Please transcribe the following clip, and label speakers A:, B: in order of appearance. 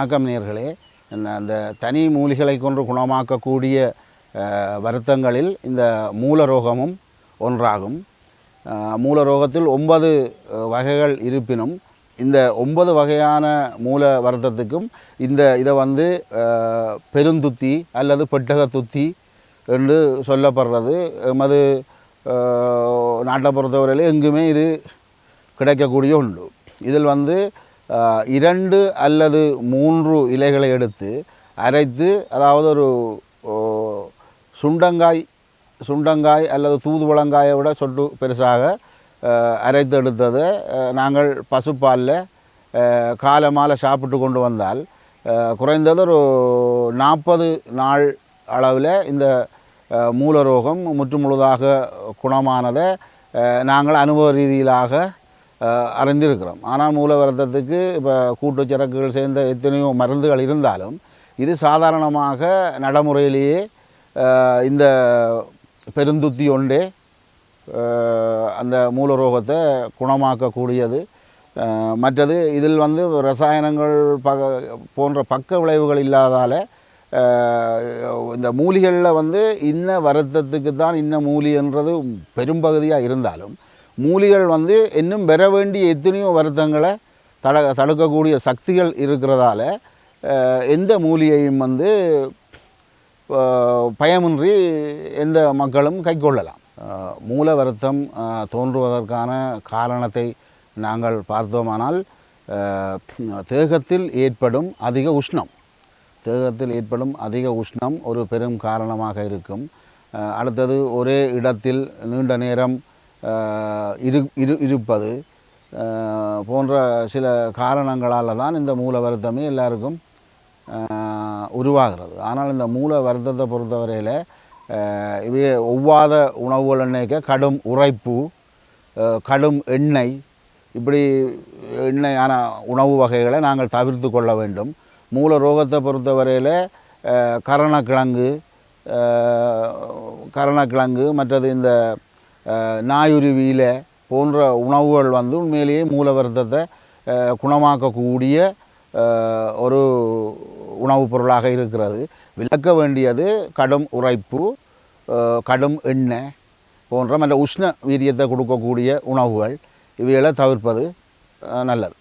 A: வணக்கம் நேயர்களே. அந்த தனி மூலிகளை கொண்டு குணமாக்கக்கூடிய வருத்தங்களில் இந்த மூலரோகமும் ஒன்றாகும். மூலரோகத்தில் 9 வகைகள் இருப்பினும் இந்த 9 வகையான மூல வருத்தத்துக்கும் இதை வந்து பெருந்துத்தி அல்லது பெட்டகத்துத்தி என்று சொல்லப்படுறது. எமது நாட்டை பொறுத்தவரையில் எங்குமே இது கிடைக்கக்கூடிய உண்டு. இதில் வந்து 2 அல்லது 3 இலைகளை எடுத்து அரைத்து, அதாவது ஒரு சுண்டங்காய் அல்லது தூதுவளங்காயை விட சொட்டு பெருசாக அரைத்து எடுத்ததை நாங்கள் பசுப்பாலில் காலமால சாப்பிட்டு கொண்டு வந்தால் குறைந்தது ஒரு 40 நாள் அளவில் இந்த மூலரோகம் முற்றுமுழுதாக குணமானதை நாங்கள் அனுபவ ரீதியிலாக அறிந்திருக்கிறோம். ஆனால் மூல வருத்தத்துக்கு இப்போ கூட்டுச்சரக்குகள் சேர்ந்த எத்தனையோ மருந்துகள் இருந்தாலும் இது சாதாரணமாக நடைமுறையிலேயே இந்த பெருந்துத்தி ஒன்றே அந்த மூலரோகத்தை குணமாக்கக்கூடியது. மற்றது இதில் வந்து ரசாயனங்கள் போன்ற பக்க விளைவுகள் இல்லாதால் இந்த மூலிகளில் வந்து இன்ன வருத்தத்துக்கு தான் இன்ன மூலிகைன்றது பெரும்பகுதியாக இருந்தாலும் மூலிகள் வந்து இன்னும் பெற வேண்டிய எத்தனையோ வருத்தங்களை தடுக்கக்கூடிய சக்திகள் இருக்கிறதால எந்த மூலிகையும் வந்து பயமின்றி எந்த மக்களும் கைக்கொள்ளலாம். மூல வருத்தம் தோன்றுவதற்கான காரணத்தை நாங்கள் பார்த்தோமானால் தேகத்தில் ஏற்படும் அதிக உஷ்ணம் ஒரு பெரும் காரணமாக இருக்கும். அடுத்தது ஒரே இடத்தில் நீண்ட நேரம் இருப்பது போன்ற சில காரணங்களால் தான் இந்த மூல வருத்தமே எல்லாருக்கும் உருவாகிறது. ஆனால் இந்த மூல வருத்தத்தை பொறுத்தவரையில் இவையே ஒவ்வாத உணவுகள் எண்ணெய்க்க கடும் உரைப்பு, கடும் எண்ணெய், இப்படி எண்ணெயான உணவு வகைகளை நாங்கள் தவிர்த்து கொள்ள வேண்டும். மூல ரோகத்தை பொறுத்தவரையில் கரணக்கிழங்கு மற்றது இந்த நாயுருவியில போன்ற உணவுகள் வந்து உண்மையிலேயே மூல வருத்தத்தை குணமாக்கக்கூடிய ஒரு உணவுப் பொருளாக இருக்கிறது. விளக்க வேண்டியது கடும் உரைப்பு, கடும் எண்ணெய் போன்ற மற்ற உஷ்ண வீரியத்தை கொடுக்கக்கூடிய உணவுகள், இவைகளை தவிர்ப்பது நல்லது.